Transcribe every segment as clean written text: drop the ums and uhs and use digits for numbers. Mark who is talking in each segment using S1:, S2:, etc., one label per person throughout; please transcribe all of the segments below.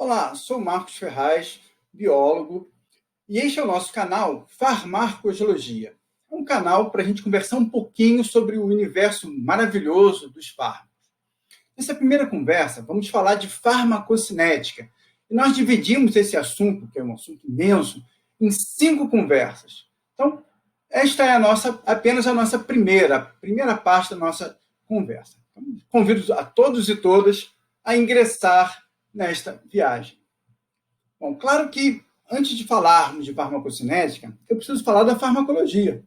S1: Olá, sou Marcos Ferraz, biólogo, e este é o nosso canal Farmacologia. É um canal para a gente conversar um pouquinho sobre o universo maravilhoso dos fármacos. Nessa primeira conversa, vamos falar de farmacocinética. E nós dividimos esse assunto, que é um assunto imenso, em 5 conversas. Então, esta é apenas a nossa primeira parte da nossa conversa. Então, convido a todos e todas a ingressar nesta viagem. Bom, claro que, antes de falarmos de farmacocinética, eu preciso falar da farmacologia,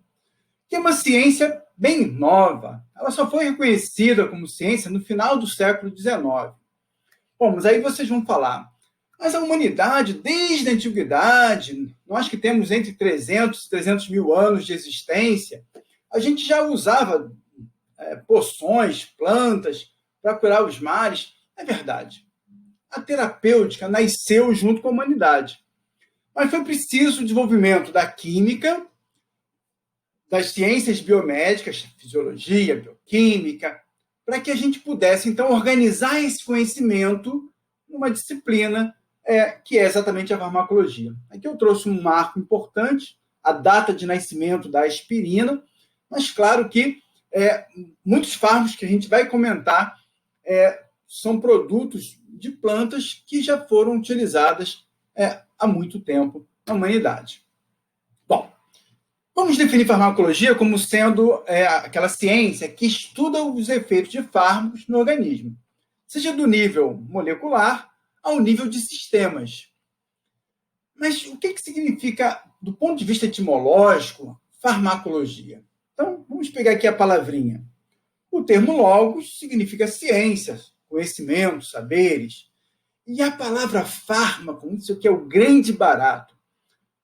S1: que é uma ciência bem nova. Ela só foi reconhecida como ciência no final do século XIX. Bom, mas aí vocês vão falar, mas a humanidade, desde a antiguidade, nós que temos entre 300 e 300 mil anos de existência, a gente já usava poções, plantas, para curar os males. É verdade. A terapêutica nasceu junto com a humanidade. Mas foi preciso o desenvolvimento da química, das ciências biomédicas, fisiologia, bioquímica, para que a gente pudesse, então, organizar esse conhecimento numa disciplina que é exatamente a farmacologia. Aqui eu trouxe um marco importante, a data de nascimento da aspirina, mas claro que muitos fármacos que a gente vai comentar são produtos de plantas que já foram utilizadas há muito tempo na humanidade. Bom, vamos definir farmacologia como sendo aquela ciência que estuda os efeitos de fármacos no organismo, seja do nível molecular ao nível de sistemas. Mas o que significa, do ponto de vista etimológico, farmacologia? Então, vamos pegar aqui a palavrinha. O termo logos significa ciência, conhecimento, saberes. E a palavra fármaco, isso aqui é o grande barato.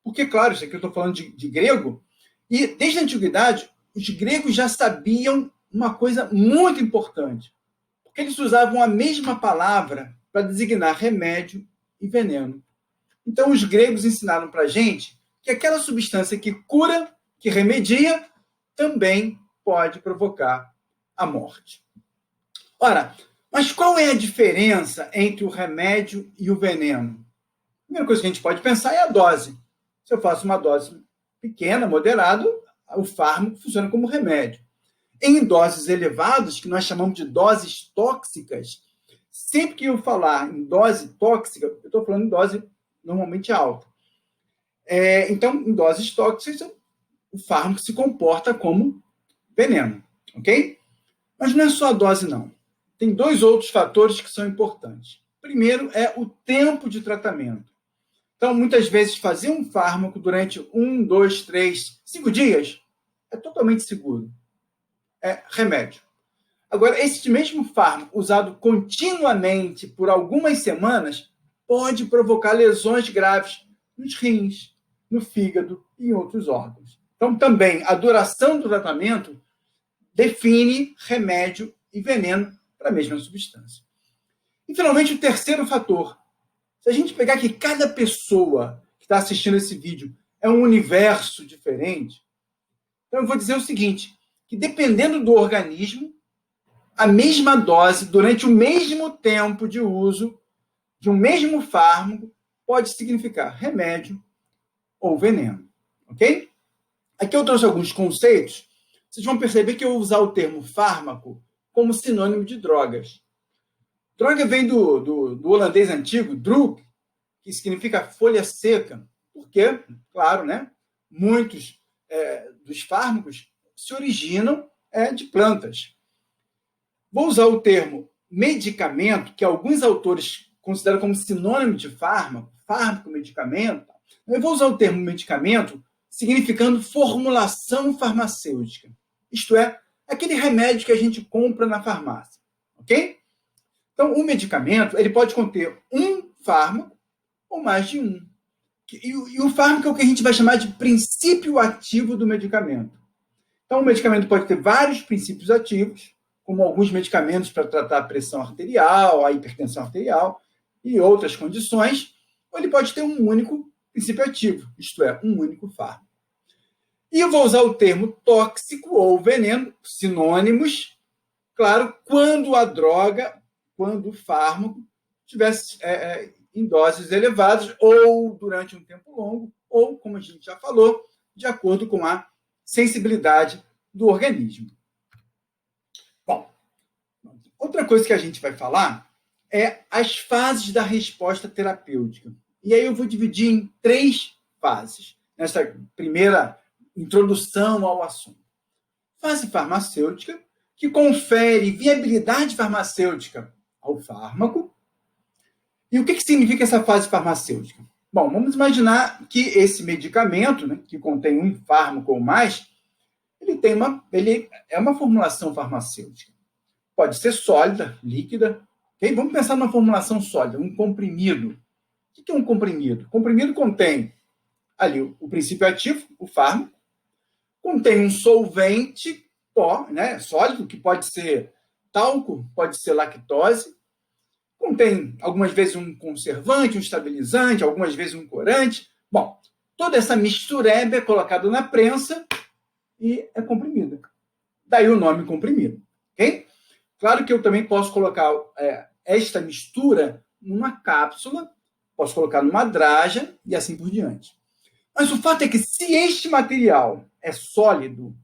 S1: Porque, claro, isso aqui eu estou falando de grego, e desde a antiguidade, os gregos já sabiam uma coisa muito importante, porque eles usavam a mesma palavra para designar remédio e veneno. Então, os gregos ensinaram para a gente que aquela substância que cura, que remedia, também pode provocar a morte. Ora, mas qual é a diferença entre o remédio e o veneno? A primeira coisa que a gente pode pensar é a dose. Se eu faço uma dose pequena, moderada, o fármaco funciona como remédio. Em doses elevadas, que nós chamamos de doses tóxicas, sempre que eu falar em dose tóxica, eu estou falando em dose normalmente alta. Então, em doses tóxicas, o fármaco se comporta como veneno, ok? Mas não é só a dose, não. Tem 2 outros fatores que são importantes. Primeiro é o tempo de tratamento. Então, muitas vezes, fazer um fármaco durante 1, 2, 3, 5 dias é totalmente seguro. É remédio. Agora, esse mesmo fármaco usado continuamente por algumas semanas pode provocar lesões graves nos rins, no fígado e em outros órgãos. Então, também, a duração do tratamento define remédio e veneno para a mesma substância. E, finalmente, o terceiro fator. Se a gente pegar que cada pessoa que está assistindo esse vídeo é um universo diferente, então eu vou dizer o seguinte, que dependendo do organismo, a mesma dose, durante o mesmo tempo de uso de um mesmo fármaco, pode significar remédio ou veneno. Ok? Aqui eu trouxe alguns conceitos. Vocês vão perceber que eu vou usar o termo fármaco como sinônimo de drogas. Droga vem do holandês antigo, drug, que significa folha seca, porque, claro, né, muitos dos fármacos se originam de plantas. Vou usar o termo medicamento, que alguns autores consideram como sinônimo de fármaco, medicamento. Eu vou usar o termo medicamento significando formulação farmacêutica. Isto é, aquele remédio que a gente compra na farmácia. Ok? Então, o medicamento ele pode conter um fármaco ou mais de um. E o fármaco é o que a gente vai chamar de princípio ativo do medicamento. Então, o medicamento pode ter vários princípios ativos, como alguns medicamentos para tratar a pressão arterial, a hipertensão arterial e outras condições, ou ele pode ter um único princípio ativo, isto é, um único fármaco. E eu vou usar o termo tóxico ou veneno, sinônimos, claro, quando o fármaco tivesse em doses elevadas, ou durante um tempo longo, ou, como a gente já falou, de acordo com a sensibilidade do organismo. Bom, outra coisa que a gente vai falar é as fases da resposta terapêutica. E aí eu vou dividir em 3 fases, nessa primeira introdução ao assunto. Fase farmacêutica, que confere viabilidade farmacêutica ao fármaco. E o que significa essa fase farmacêutica? Bom, vamos imaginar que esse medicamento, né, que contém um fármaco ou mais, ele é uma formulação farmacêutica. Pode ser sólida, líquida. Okay? Vamos pensar numa formulação sólida, um comprimido. O que é um comprimido? O comprimido contém ali o princípio ativo, o fármaco, contém um solvente pó, né, sólido, que pode ser talco, pode ser lactose, contém algumas vezes um conservante, um estabilizante, algumas vezes um corante. Bom, toda essa mistureba é colocada na prensa e é comprimida. Daí o nome comprimido. Ok? Claro que eu também posso colocar esta mistura numa cápsula, posso colocar numa draja e assim por diante. Mas o fato é que se este material é sólido,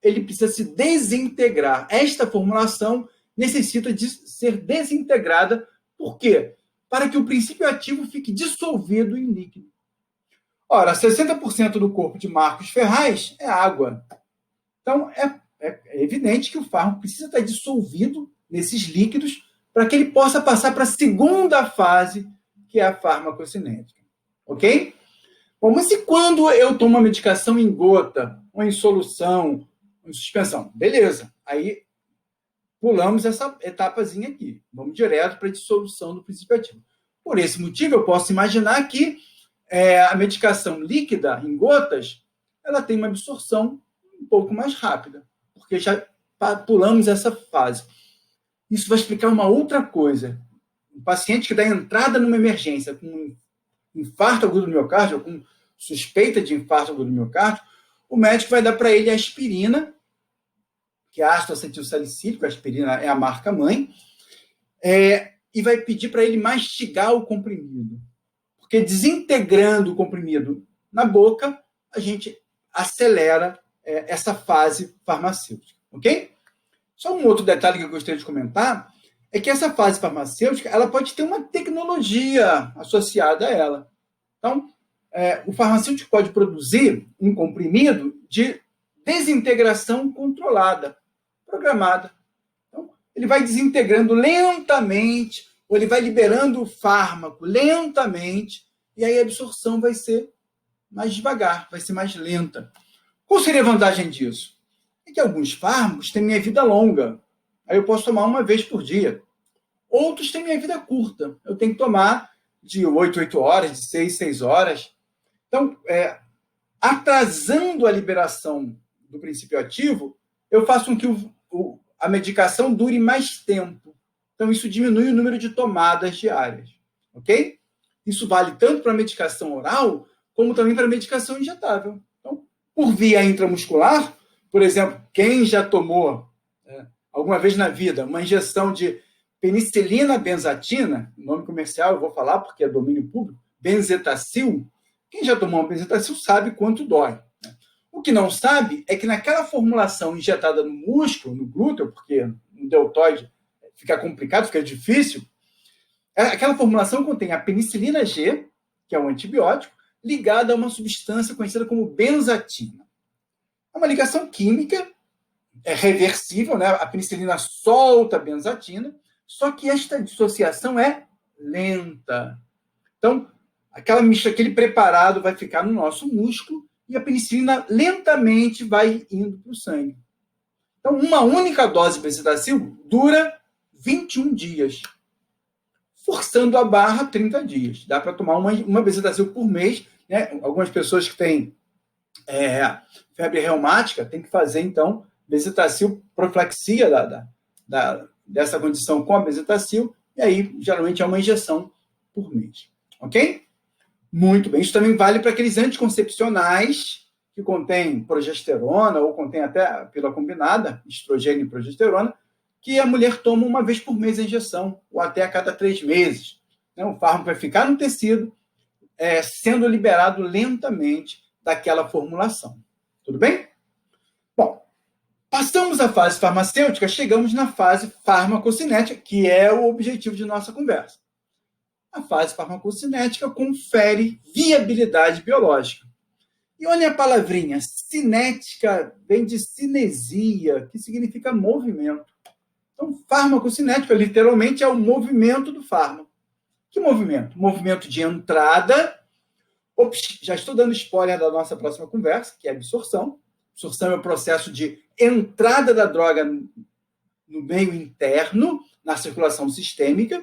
S1: ele precisa se desintegrar. Esta formulação necessita de ser desintegrada. Por quê? Para que o princípio ativo fique dissolvido em líquido. Ora, 60% do corpo de Marcos Ferraz é água. Então, é evidente que o fármaco precisa estar dissolvido nesses líquidos para que ele possa passar para a segunda fase, que é a farmacocinética. Ok? Bom, mas e quando eu tomo uma medicação em gota, ou em solução, ou em suspensão? Beleza. Aí pulamos essa etapazinha aqui. Vamos direto para a dissolução do princípio ativo. Por esse motivo, eu posso imaginar que a medicação líquida, em gotas, ela tem uma absorção um pouco mais rápida, porque já pulamos essa fase. Isso vai explicar uma outra coisa. Um paciente que dá entrada numa emergência com infarto agudo do miocárdio, ou com suspeita de infarto agudo do miocárdio, o médico vai dar para ele a aspirina, que é ácido acetilsalicílico, a aspirina é a marca mãe, e vai pedir para ele mastigar o comprimido. Porque desintegrando o comprimido na boca, a gente acelera essa fase farmacêutica. Ok? Só um outro detalhe que eu gostaria de comentar é que essa fase farmacêutica ela pode ter uma tecnologia associada a ela. Então, o farmacêutico pode produzir um comprimido de desintegração controlada, programada. Então, ele vai desintegrando lentamente, ou ele vai liberando o fármaco lentamente, e aí a absorção vai ser mais devagar, vai ser mais lenta. Qual seria a vantagem disso? É que alguns fármacos têm minha vida longa. Aí eu posso tomar uma vez por dia. Outros têm minha vida curta. Eu tenho que tomar de 8 horas, de 6 horas. Então, atrasando a liberação do princípio ativo, eu faço com que a medicação dure mais tempo. Então, isso diminui o número de tomadas diárias. Ok? Isso vale tanto para a medicação oral, como também para a medicação injetável. Então, por via intramuscular, por exemplo, quem já tomou alguma vez na vida uma injeção de penicilina benzatina, nome comercial eu vou falar porque é domínio público, benzetacil, quem já tomou uma benzetacil sabe quanto dói. O que não sabe é que naquela formulação injetada no músculo, no glúteo, porque no deltoide fica complicado, fica difícil, aquela formulação contém a penicilina G, que é um antibiótico, ligada a uma substância conhecida como benzatina. É uma ligação química, é reversível, né? A penicilina solta a benzatina, só que esta dissociação é lenta. Então, aquele preparado vai ficar no nosso músculo e a penicilina lentamente vai indo para o sangue. Então, uma única dose de benzetacil dura 21 dias, forçando a barra 30 dias. Dá para tomar uma benzetacil por mês. Né? Algumas pessoas que têm febre reumática têm que fazer, então, benzetacil, profilaxia dessa condição com a benzetacil, e aí, geralmente, é uma injeção por mês. Ok? Muito bem. Isso também vale para aqueles anticoncepcionais que contêm progesterona, ou contém até a pílula combinada, estrogênio e progesterona, que a mulher toma uma vez por mês a injeção, ou até a cada 3 meses. né? O fármaco vai ficar no tecido, sendo liberado lentamente daquela formulação. Tudo bem? Bom, passamos a fase farmacêutica, chegamos na fase farmacocinética, que é o objetivo de nossa conversa. A fase farmacocinética confere viabilidade biológica. E olha a palavrinha, cinética vem de cinesia, que significa movimento. Então, farmacocinética, literalmente, é o movimento do fármaco. Que movimento? Movimento de entrada. Ops, já estou dando spoiler da nossa próxima conversa, que é absorção. Absorção é o processo de entrada da droga no meio interno, na circulação sistêmica.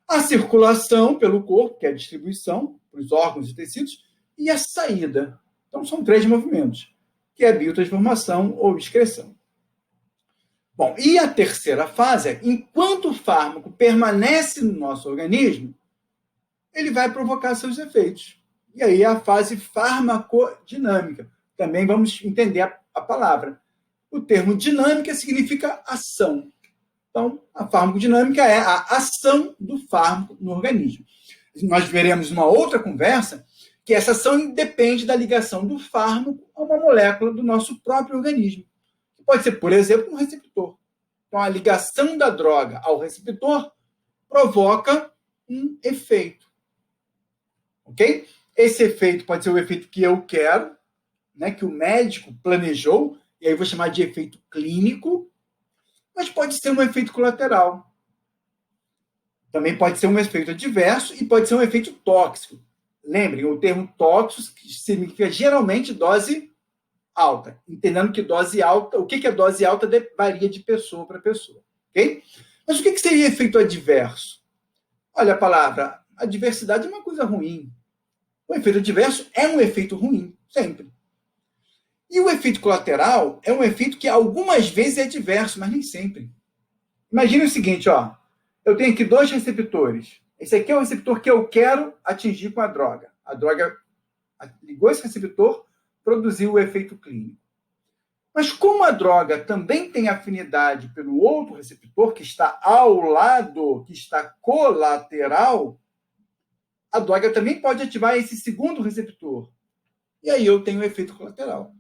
S1: A circulação pelo corpo, que é a distribuição para os órgãos e tecidos, e a saída. Então, são 3 movimentos, que é a biotransformação ou excreção. Bom, e a terceira fase é, enquanto o fármaco permanece no nosso organismo, ele vai provocar seus efeitos. E aí é a fase farmacodinâmica. Também vamos entender a palavra. O termo dinâmica significa ação. Então, a farmacodinâmica é a ação do fármaco no organismo. Nós veremos numa outra conversa que essa ação depende da ligação do fármaco a uma molécula do nosso próprio organismo. Pode ser, por exemplo, um receptor. Então, a ligação da droga ao receptor provoca um efeito. Ok? Esse efeito pode ser o efeito que eu quero, né, que o médico planejou, e aí eu vou chamar de efeito clínico, mas pode ser um efeito colateral. Também pode ser um efeito adverso e pode ser um efeito tóxico. Lembrem, o termo tóxico significa geralmente dose alta. Entendendo que dose alta, o que é dose alta varia de pessoa para pessoa. Ok? Mas o que seria efeito adverso? Olha a palavra, adversidade é uma coisa ruim. O efeito adverso é um efeito ruim, sempre. E o efeito colateral é um efeito que algumas vezes é adverso, mas nem sempre. Imagine o seguinte, ó. Eu tenho aqui 2 receptores. Esse aqui é o receptor que eu quero atingir com a droga. A droga ligou esse receptor, produziu o efeito clínico. Mas como a droga também tem afinidade pelo outro receptor, que está ao lado, que está colateral, a droga também pode ativar esse segundo receptor. E aí eu tenho o efeito colateral,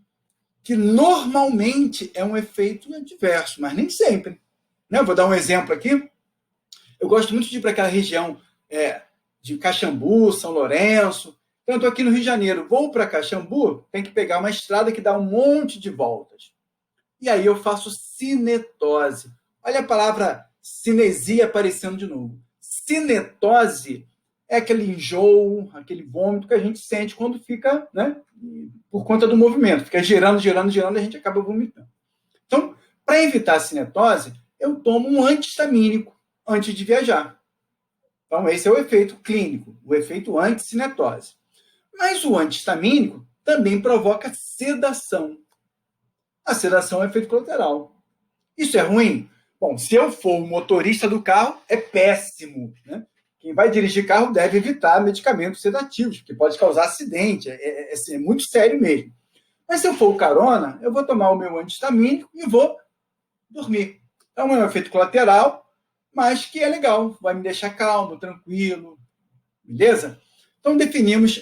S1: que normalmente é um efeito adverso, mas nem sempre. Eu vou dar um exemplo aqui. Eu gosto muito de ir para aquela região de Caxambu, São Lourenço. Então, eu estou aqui no Rio de Janeiro. Vou para Caxambu, tem que pegar uma estrada que dá um monte de voltas. E aí eu faço cinetose. Olha a palavra cinesia aparecendo de novo. Cinetose é aquele enjoo, aquele vômito que a gente sente quando fica, né, por conta do movimento. Fica girando, girando, girando, e a gente acaba vomitando. Então, para evitar a cinetose, eu tomo um antihistamínico antes de viajar. Então, esse é o efeito clínico, o efeito anticinetose. Mas o antihistamínico também provoca sedação. A sedação é efeito colateral. Isso é ruim? Bom, se eu for o motorista do carro, é péssimo, né? Quem vai dirigir carro deve evitar medicamentos sedativos, porque pode causar acidente, é muito sério mesmo. Mas se eu for o carona, eu vou tomar o meu antihistamínico e vou dormir. Então é um efeito colateral, mas que é legal, vai me deixar calmo, tranquilo, beleza? Então definimos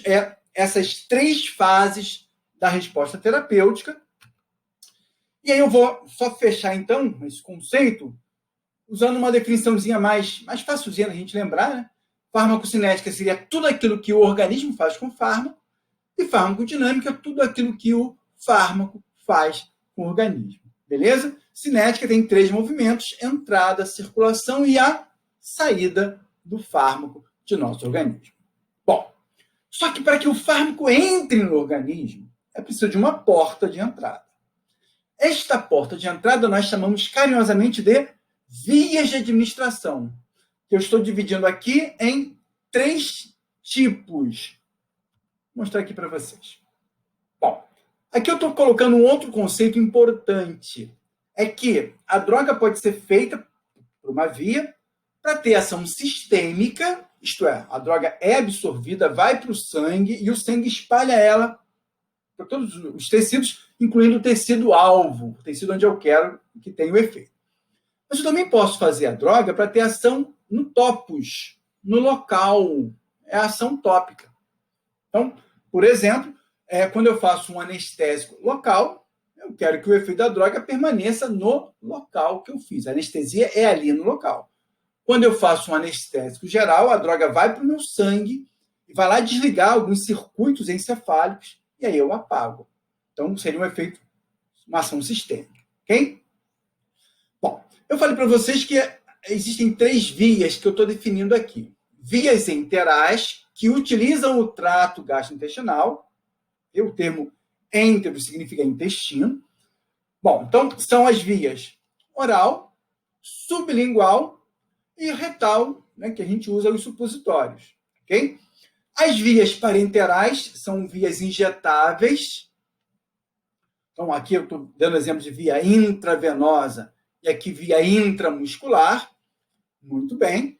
S1: essas 3 fases da resposta terapêutica. E aí eu vou só fechar, então, esse conceito usando uma definiçãozinha mais facilzinha da gente lembrar, né? Farmacocinética seria tudo aquilo que o organismo faz com o fármaco, e farmacodinâmica tudo aquilo que o fármaco faz com o organismo. Beleza? Cinética tem 3 movimentos: entrada, circulação e a saída do fármaco de nosso organismo. Bom, só que para que o fármaco entre no organismo, é preciso de uma porta de entrada. Esta porta de entrada nós chamamos carinhosamente de vias de administração, que eu estou dividindo aqui em 3 tipos. Vou mostrar aqui para vocês. Bom, aqui eu estou colocando um outro conceito importante. É que a droga pode ser feita por uma via para ter ação sistêmica, isto é, a droga é absorvida, vai para o sangue e o sangue espalha ela para todos os tecidos, incluindo o tecido alvo, o tecido onde eu quero que tenha o efeito. Mas eu também posso fazer a droga para ter ação no topos, no local, é a ação tópica. Então, por exemplo, quando eu faço um anestésico local, eu quero que o efeito da droga permaneça no local que eu fiz. A anestesia é ali no local. Quando eu faço um anestésico geral, a droga vai para o meu sangue e vai lá desligar alguns circuitos encefálicos e aí eu apago. Então, seria um efeito, uma ação sistêmica. Ok? Bom, eu falei para vocês que existem 3 vias que eu estou definindo aqui. Vias enterais, que utilizam o trato gastrointestinal. O termo entero significa intestino. Bom, então são as vias oral, sublingual e retal, né, que a gente usa os supositórios. Ok? As vias parenterais são vias injetáveis. Então, aqui eu estou dando exemplo de via intravenosa e aqui via intramuscular. Muito bem.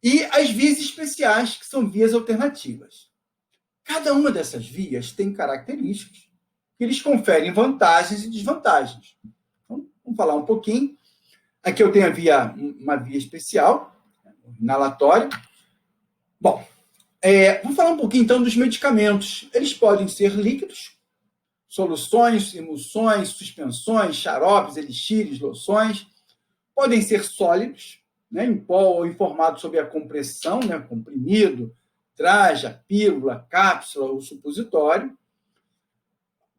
S1: E as vias especiais, que são vias alternativas. Cada uma dessas vias tem características que lhes conferem vantagens e desvantagens. Então, vamos falar um pouquinho. Aqui eu tenho uma via especial, inalatória. Bom, vamos falar um pouquinho, então, dos medicamentos. Eles podem ser líquidos, soluções, emulsões, suspensões, xaropes, elixires, loções. Podem ser sólidos, né, em pó ou em formato sob a compressão, né, comprimido, traja, pílula, cápsula ou supositório.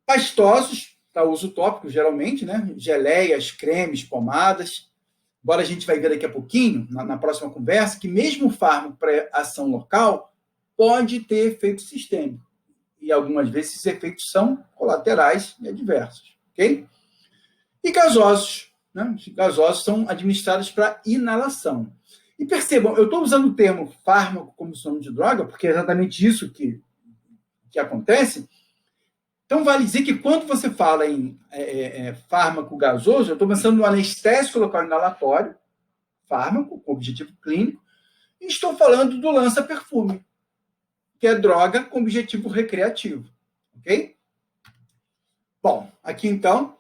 S1: Pastosos, para uso tópico, geralmente, né, geleias, cremes, pomadas. Agora a gente vai ver daqui a pouquinho, na próxima conversa, que mesmo o fármaco para ação local pode ter efeito sistêmico. E algumas vezes esses efeitos são colaterais e adversos. Ok? E gasosos. Né? Os gasosos são administrados para inalação. E percebam, eu estou usando o termo fármaco como sinônimo de droga, porque é exatamente isso que acontece. Então, vale dizer que quando você fala em fármaco gasoso, eu estou pensando no anestésico local inalatório, fármaco, com objetivo clínico, e estou falando do lança-perfume, que é droga com objetivo recreativo. Ok? Bom, aqui então,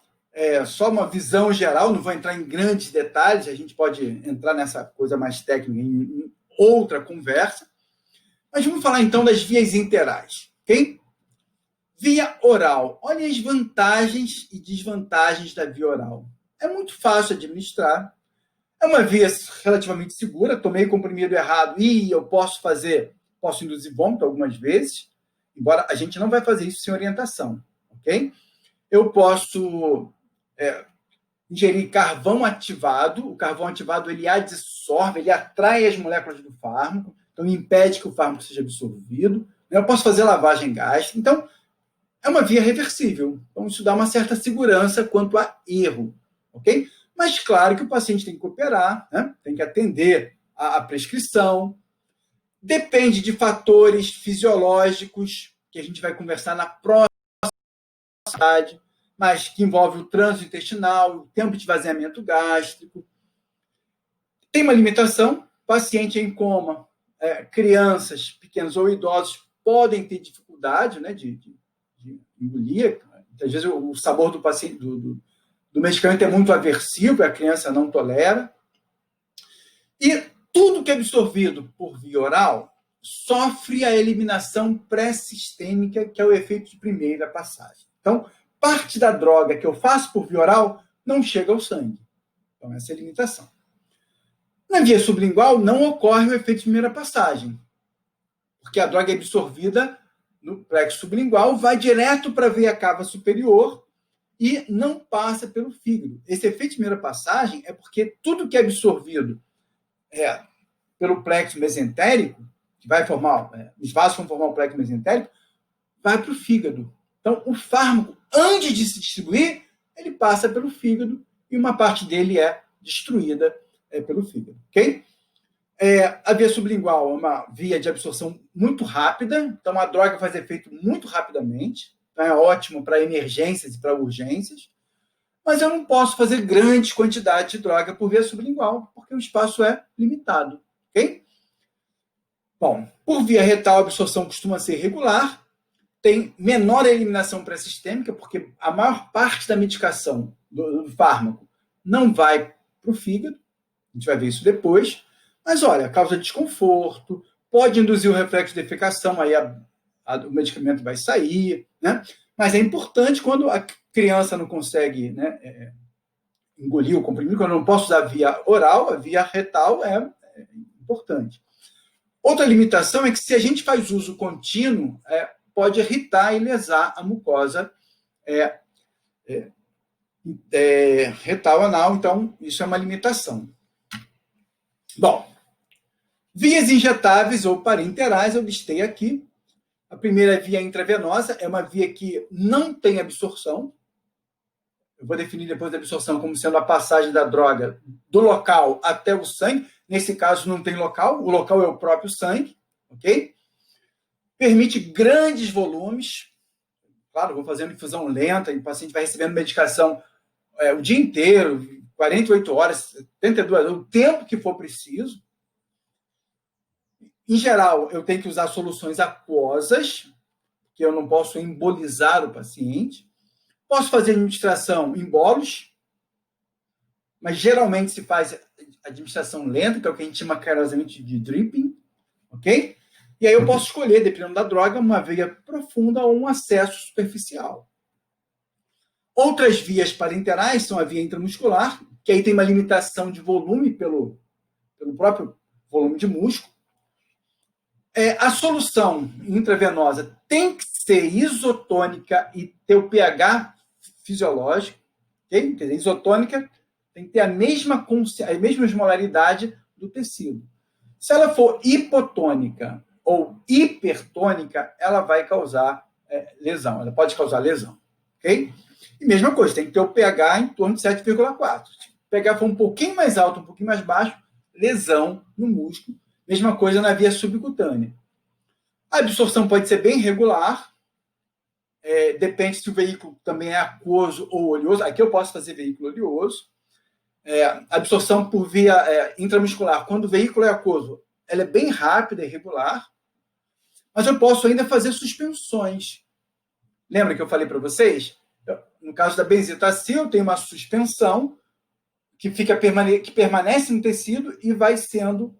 S1: só uma visão geral, não vou entrar em grandes detalhes, a gente pode entrar nessa coisa mais técnica em outra conversa, mas vamos falar então das vias interais. Ok? Via oral. Olha as vantagens e desvantagens da via oral. É muito fácil administrar. É uma via relativamente segura. Tomei comprimido errado e eu posso induzir vômito algumas vezes, embora a gente não vai fazer isso sem orientação. Ok? Eu posso ingerir carvão ativado. O carvão ativado ele adsorve, ele atrai as moléculas do fármaco, então impede que o fármaco seja absorvido. Eu posso fazer lavagem gástrica. Então, é uma via reversível. Então, isso dá uma certa segurança quanto a erro. Ok? Mas, claro que o paciente tem que cooperar, né? Tem que atender a prescrição. Depende de fatores fisiológicos, que a gente vai conversar na próxima, mas que envolve o trânsito intestinal, o tempo de esvaziamento gástrico. Tem uma limitação. Paciente em coma, crianças pequenas ou idosos podem ter dificuldade, né, de engolir. Às vezes o sabor do paciente do medicamento é muito aversivo, a criança não tolera. E tudo que é absorvido por via oral sofre a eliminação pré-sistêmica, que é o efeito de primeira passagem. Então, parte da droga que eu faço por via oral não chega ao sangue. Então, essa é a limitação. Na via sublingual, não ocorre o efeito de primeira passagem, porque a droga é absorvida no plexo sublingual, vai direto para a veia cava superior e não passa pelo fígado. Esse efeito de primeira passagem é porque tudo que é absorvido pelo plexo mesentérico, que vai formar, os vasos vão formar o plexo mesentérico, vai para o fígado. Então, o fármaco, antes de se distribuir, ele passa pelo fígado e uma parte dele é destruída pelo fígado. Ok? A via sublingual é uma via de absorção muito rápida, então a droga faz efeito muito rapidamente, então é ótimo para emergências e para urgências, mas eu não posso fazer grandes quantidades de droga por via sublingual, porque o espaço é limitado. Ok? Bom, por via retal a absorção costuma ser regular, tem menor eliminação pré-sistêmica, porque a maior parte da medicação do fármaco não vai para o fígado, a gente vai ver isso depois, Mas, olha, causa desconforto, pode induzir o reflexo de defecação, aí o medicamento vai sair, né? Mas é importante quando a criança não consegue, né, engolir o comprimido, quando eu não posso usar via oral, a via retal é importante. Outra limitação é que se a gente faz uso contínuo, pode irritar e lesar a mucosa retal anal, então isso é uma limitação. Bom, vias injetáveis ou parenterais, eu listei aqui. A primeira via intravenosa é uma via que não tem absorção. Eu vou definir depois a absorção como sendo a passagem da droga do local até o sangue. Nesse caso, não tem local, o local é o próprio sangue, ok? Permite grandes volumes. Claro, vou fazendo infusão lenta, e o paciente vai recebendo medicação o dia inteiro, 48 horas, 72 horas, o tempo que for preciso. Em geral, eu tenho que usar soluções aquosas, que eu não posso embolizar o paciente. Posso fazer administração em bolos, mas geralmente se faz administração lenta, que é o que a gente chama carinhosamente de dripping, ok? E aí eu posso escolher, dependendo da droga, uma veia profunda ou um acesso superficial. Outras vias parenterais são a via intramuscular, que aí tem uma limitação de volume pelo próprio volume de músculo. A solução intravenosa tem que ser isotônica e ter o pH fisiológico, okay? Quer dizer, isotônica tem que ter a mesma osmolaridade do tecido. Se ela for hipotônica ou hipertônica, ela vai causar lesão, ela pode causar lesão, ok? E mesma coisa, tem que ter o pH em torno de 7,4. Se o pH for um pouquinho mais alto, um pouquinho mais baixo, lesão no músculo. Mesma coisa na via subcutânea. A absorção pode ser bem regular, depende se o veículo também é aquoso ou oleoso. Aqui eu posso fazer veículo oleoso. A absorção por via intramuscular, quando o veículo é aquoso, ela é bem rápida e regular, mas eu posso ainda fazer suspensões. Lembra que eu falei para vocês? No caso da benzetacil, eu tenho uma suspensão que permanece no tecido e vai sendo,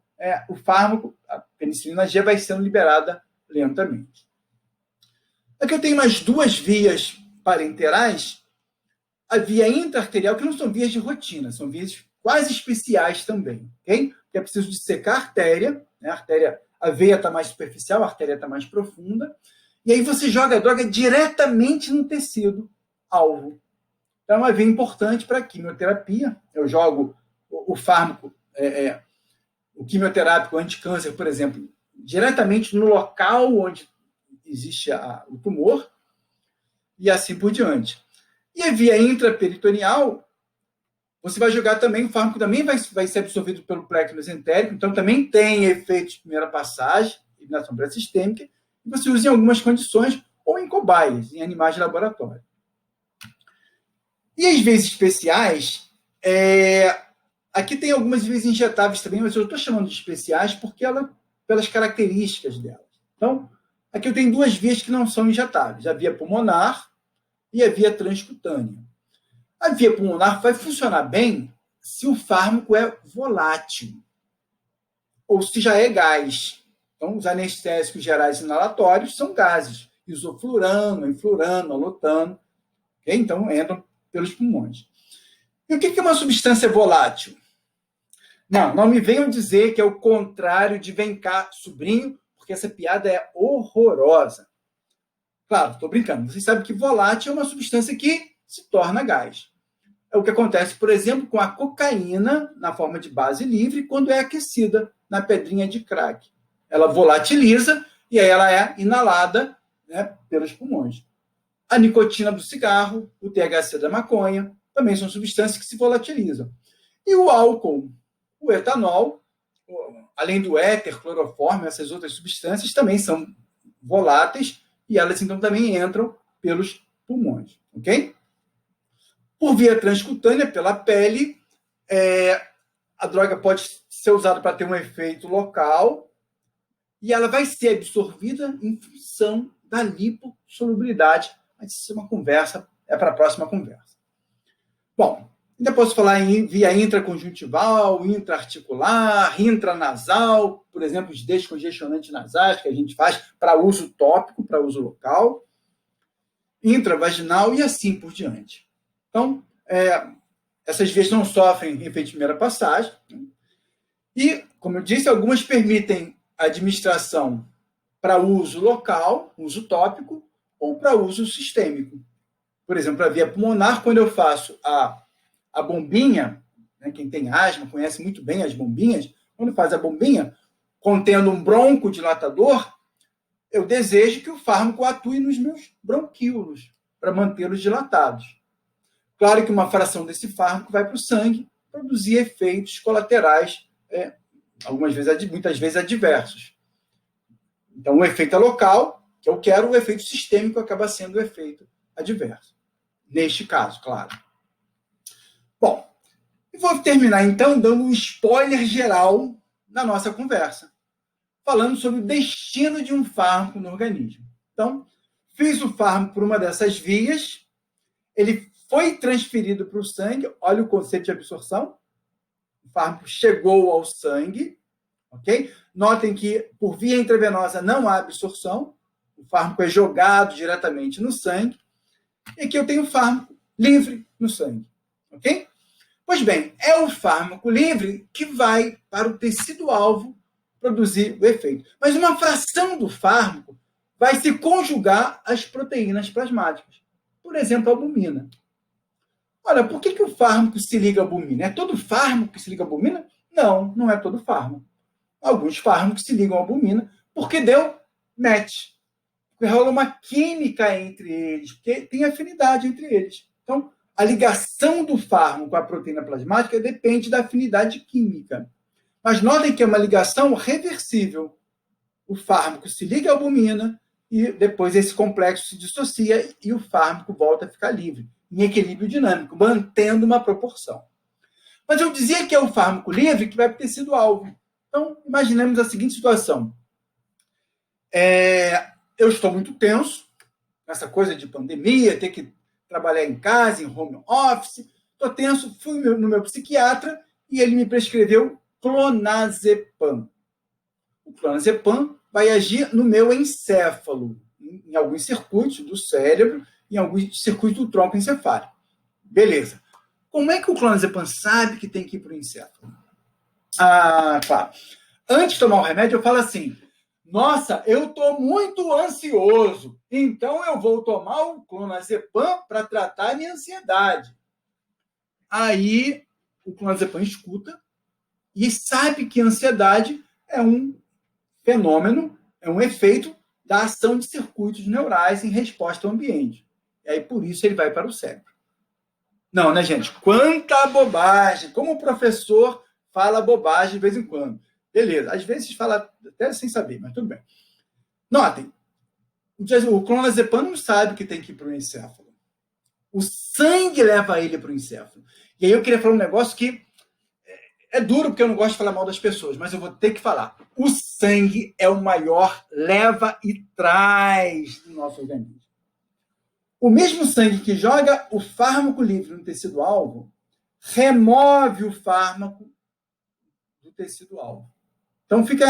S1: o fármaco, a penicilina G, vai sendo liberada lentamente. Aqui eu tenho mais duas vias parenterais, a via intraarterial, que não são vias de rotina, são vias quase especiais também, ok? Porque é preciso dissecar a artéria, né? A veia está mais superficial, a artéria está mais profunda, e aí você joga a droga diretamente no tecido alvo. Então, é uma via importante para a quimioterapia. Eu jogo o fármaco, o quimioterápico anticâncer, por exemplo, diretamente no local onde existe o tumor, e assim por diante. E a via intraperitoneal, você vai jogar também, o fármaco também vai ser absorvido pelo plexo mesentérico, então também tem efeito de primeira passagem, eliminação pré-sistêmica, e você usa em algumas condições, ou em cobaias, em animais de laboratório. E as vias especiais, aqui tem algumas vias injetáveis também, mas eu estou chamando de especiais porque pelas características delas. Então, aqui eu tenho duas vias que não são injetáveis, a via pulmonar e a via transcutânea. A via pulmonar vai funcionar bem se o fármaco é volátil, ou se já é gás. Então, os anestésicos gerais inalatórios são gases, isoflurano, enflurano, alotano, okay? Então entram pelos pulmões. E o que é uma substância volátil? Não me venham dizer que é o contrário de vem cá, sobrinho, porque essa piada é horrorosa. Claro, estou brincando. Vocês sabem que volátil é uma substância que se torna gás. É o que acontece, por exemplo, com a cocaína na forma de base livre quando é aquecida na pedrinha de crack. Ela volatiliza e aí ela é inalada, né, pelos pulmões. A nicotina do cigarro, o THC da maconha, também são substâncias que se volatilizam. E o álcool, o etanol, além do éter, clorofórmio, essas outras substâncias também são voláteis e elas então também entram pelos pulmões, ok? Por via transcutânea, pela pele, a droga pode ser usada para ter um efeito local e ela vai ser absorvida em função da lipossolubilidade. Mas isso é uma conversa, é para a próxima conversa. Bom, Ainda posso falar em via intraconjuntival, intraarticular, intranasal, por exemplo, os descongestionantes nasais que a gente faz para uso tópico, para uso local, intravaginal e assim por diante. Então, essas vias não sofrem efeito de primeira passagem. E, como eu disse, algumas permitem administração para uso local, uso tópico, ou para uso sistêmico. Por exemplo, a via pulmonar, quando eu faço a bombinha, né, quem tem asma conhece muito bem as bombinhas, quando faz a bombinha, contendo um broncodilatador, eu desejo que o fármaco atue nos meus bronquíolos, para mantê-los dilatados. Claro que uma fração desse fármaco vai para o sangue, produzir efeitos colaterais, muitas vezes adversos. Então, o efeito é local, que eu quero, o efeito sistêmico acaba sendo o efeito adverso. Neste caso, claro. Bom, eu vou terminar, então, dando um spoiler geral na nossa conversa, falando sobre o destino de um fármaco no organismo. Então, fiz o fármaco por uma dessas vias, ele foi transferido para o sangue, olha o conceito de absorção, o fármaco chegou ao sangue, ok? Notem que por via intravenosa não há absorção, o fármaco é jogado diretamente no sangue, e aqui eu tenho o fármaco livre no sangue, ok? Pois bem, é o fármaco livre que vai para o tecido-alvo produzir o efeito. Mas uma fração do fármaco vai se conjugar às proteínas plasmáticas. Por exemplo, a albumina. Olha, por que o fármaco se liga à albumina? É todo fármaco que se liga à albumina? Não, não é todo fármaco. Alguns fármacos se ligam à albumina porque deu match. Porque rola uma química entre eles, porque tem afinidade entre eles. Então, a ligação do fármaco à proteína plasmática depende da afinidade química. Mas notem que é uma ligação reversível. O fármaco se liga à albumina e depois esse complexo se dissocia e o fármaco volta a ficar livre, em equilíbrio dinâmico, mantendo uma proporção. Mas eu dizia que é o fármaco livre que vai para o tecido-alvo. Então, imaginemos a seguinte situação. Eu estou muito tenso, nessa coisa de pandemia, ter que trabalhar em casa, em home office. Estou tenso, fui no meu psiquiatra e ele me prescreveu clonazepam. O clonazepam vai agir no meu encéfalo, em alguns circuitos do cérebro, em alguns circuitos do tronco encefálico. Beleza. Como é que o clonazepam sabe que tem que ir para o encéfalo? Claro. Antes de tomar o remédio, eu falo assim, nossa, eu estou muito ansioso, então eu vou tomar o clonazepam para tratar a minha ansiedade. Aí, o clonazepam escuta e sabe que a ansiedade é um fenômeno, é um efeito da ação de circuitos neurais em resposta ao ambiente. E aí, por isso, ele vai para o cérebro. Não, né, gente? Quanta bobagem! Como o professor fala bobagem de vez em quando. Beleza, às vezes fala até sem saber, mas tudo bem. Notem, o clonazepam não sabe que tem que ir para o encéfalo. O sangue leva ele para o encéfalo. E aí eu queria falar um negócio que é duro, porque eu não gosto de falar mal das pessoas, mas eu vou ter que falar. O sangue é o maior leva e traz do nosso organismo. O mesmo sangue que joga o fármaco livre no tecido-alvo remove o fármaco do tecido-alvo. Então fica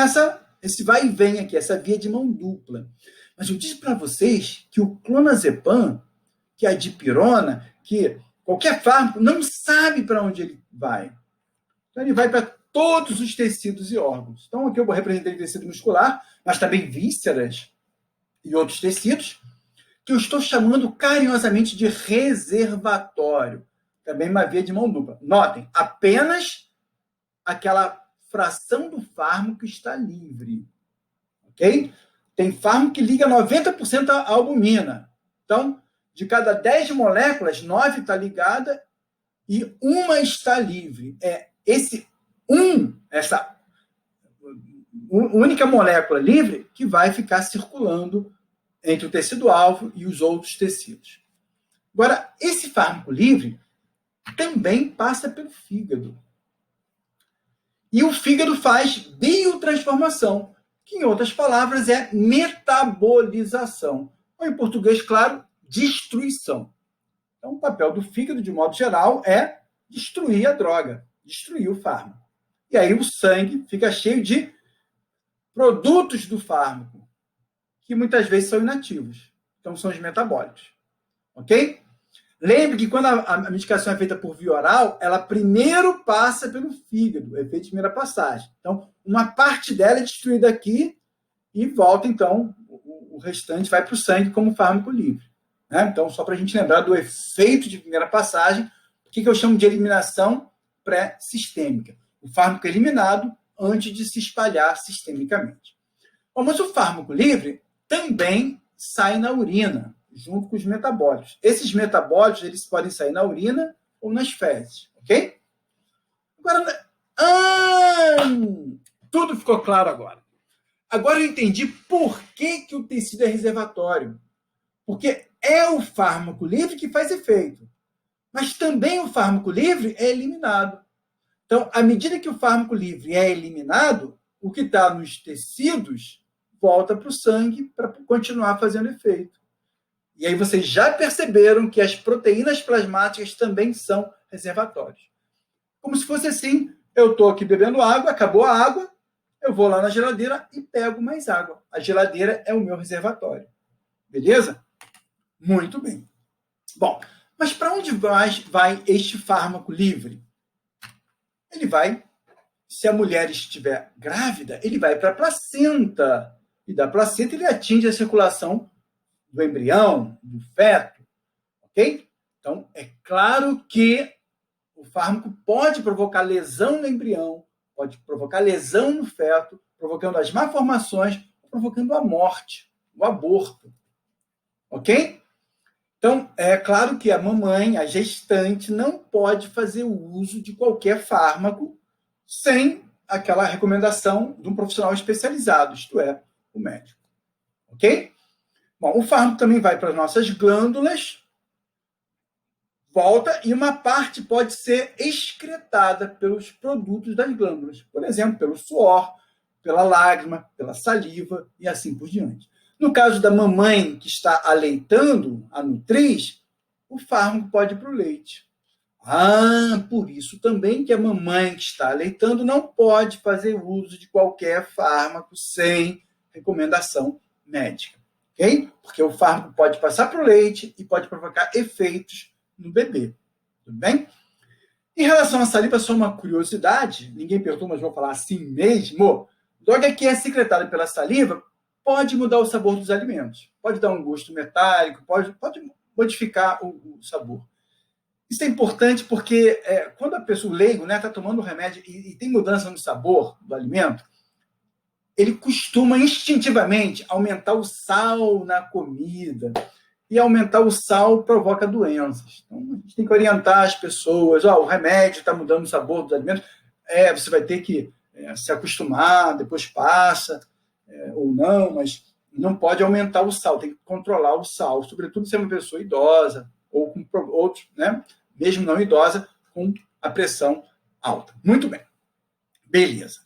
S1: esse vai e vem aqui, essa via de mão dupla. Mas eu disse para vocês que o clonazepam, que a dipirona, que qualquer fármaco não sabe para onde ele vai. Então ele vai para todos os tecidos e órgãos. Então aqui eu vou representar o tecido muscular, mas também vísceras e outros tecidos, que eu estou chamando carinhosamente de reservatório. Também uma via de mão dupla. Notem, apenas aquela fração do fármaco que está livre. Ok? Tem fármaco que liga 90% à albumina. Então, de cada 10 moléculas, 9 está ligada e uma está livre. Essa única molécula livre que vai ficar circulando entre o tecido-alvo e os outros tecidos. Agora, esse fármaco livre também passa pelo fígado. E o fígado faz biotransformação, que, em outras palavras, é metabolização. Ou, em português, claro, destruição. Então, o papel do fígado, de modo geral, é destruir a droga, destruir o fármaco. E aí o sangue fica cheio de produtos do fármaco, que muitas vezes são inativos. Então, são os metabólicos. Ok? Lembre que quando a medicação é feita por via oral, ela primeiro passa pelo fígado, efeito de primeira passagem. Então, uma parte dela é destruída aqui e volta, então, o restante vai para o sangue como fármaco livre. Né? Então, só para a gente lembrar do efeito de primeira passagem, o que eu chamo de eliminação pré-sistêmica. O fármaco é eliminado antes de se espalhar sistemicamente. Bom, mas o fármaco livre também sai na urina, junto com os metabólicos. Esses metabólicos, eles podem sair na urina ou nas fezes, ok? Agora, tudo ficou claro agora. Agora eu entendi por que o tecido é reservatório. Porque é o fármaco livre que faz efeito. Mas também o fármaco livre é eliminado. Então, à medida que o fármaco livre é eliminado, o que está nos tecidos volta para o sangue para continuar fazendo efeito. E aí vocês já perceberam que as proteínas plasmáticas também são reservatórios. Como se fosse assim, eu estou aqui bebendo água, acabou a água, eu vou lá na geladeira e pego mais água. A geladeira é o meu reservatório. Beleza? Muito bem. Bom, mas para onde vai este fármaco livre? Ele vai, se a mulher estiver grávida, ele vai para a placenta. E da placenta ele atinge a circulação do embrião, do feto. Ok? Então, é claro que o fármaco pode provocar lesão no embrião, pode provocar lesão no feto, provocando as malformações, provocando a morte, o aborto. Ok? Então, é claro que a mamãe, a gestante, não pode fazer uso de qualquer fármaco sem aquela recomendação de um profissional especializado, isto é, o médico. Ok? Bom, o fármaco também vai para as nossas glândulas, volta e uma parte pode ser excretada pelos produtos das glândulas. Por exemplo, pelo suor, pela lágrima, pela saliva e assim por diante. No caso da mamãe que está aleitando a nutriz, o fármaco pode ir para o leite. Por isso também que a mamãe que está aleitando não pode fazer uso de qualquer fármaco sem recomendação médica. Ok? Porque o fármaco pode passar para o leite e pode provocar efeitos no bebê. Tudo bem? Em relação à saliva, só uma curiosidade, ninguém perguntou, mas vou falar assim mesmo. Droga que é secretada pela saliva pode mudar o sabor dos alimentos. Pode dar um gosto metálico, pode modificar o sabor. Isso é importante porque quando a pessoa, o leigo, está tomando o remédio e tem mudança no sabor do alimento, ele costuma instintivamente aumentar o sal na comida. E aumentar o sal provoca doenças. Então, a gente tem que orientar as pessoas. O remédio está mudando o sabor dos alimentos. Você vai ter que se acostumar, depois passa, ou não, mas não pode aumentar o sal, tem que controlar o sal, sobretudo se é uma pessoa idosa, ou com outros, mesmo não idosa, com a pressão alta. Muito bem. Beleza.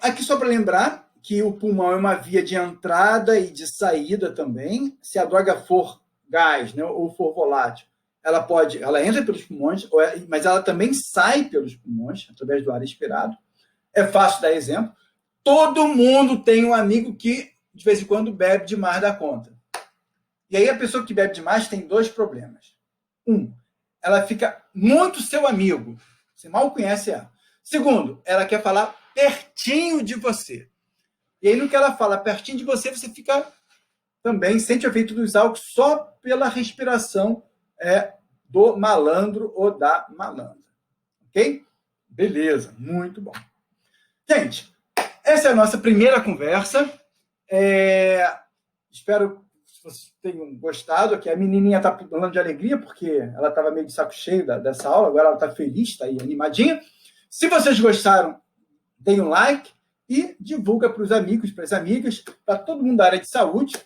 S1: Aqui só para lembrar que o pulmão é uma via de entrada e de saída também. Se a droga for gás, ou for volátil, ela entra pelos pulmões, mas ela também sai pelos pulmões, através do ar expirado. É fácil dar exemplo. Todo mundo tem um amigo que, de vez em quando, bebe demais da conta. E aí a pessoa que bebe demais tem dois problemas. Ela fica muito seu amigo. Você mal conhece ela. Segundo, ela quer falar pertinho de você. E aí, no que ela fala pertinho de você, você fica também, sente o efeito dos álcools só pela respiração do malandro ou da malandra. Ok? Beleza, muito bom. Gente, essa é a nossa primeira conversa. Espero que vocês tenham gostado. Aqui a menininha está falando de alegria, porque ela estava meio de saco cheio dessa aula, agora ela está feliz, está aí animadinha. Se vocês gostaram, deem um like e divulga para os amigos, para as amigas, para todo mundo da área de saúde,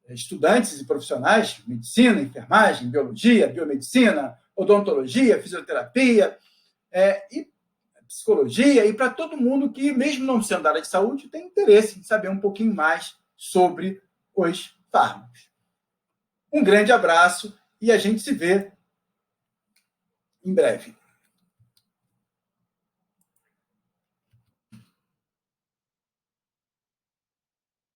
S1: estudantes e profissionais, medicina, enfermagem, biologia, biomedicina, odontologia, fisioterapia, e psicologia, e para todo mundo que, mesmo não sendo da área de saúde, tem interesse em saber um pouquinho mais sobre os fármacos. Um grande abraço e a gente se vê em breve.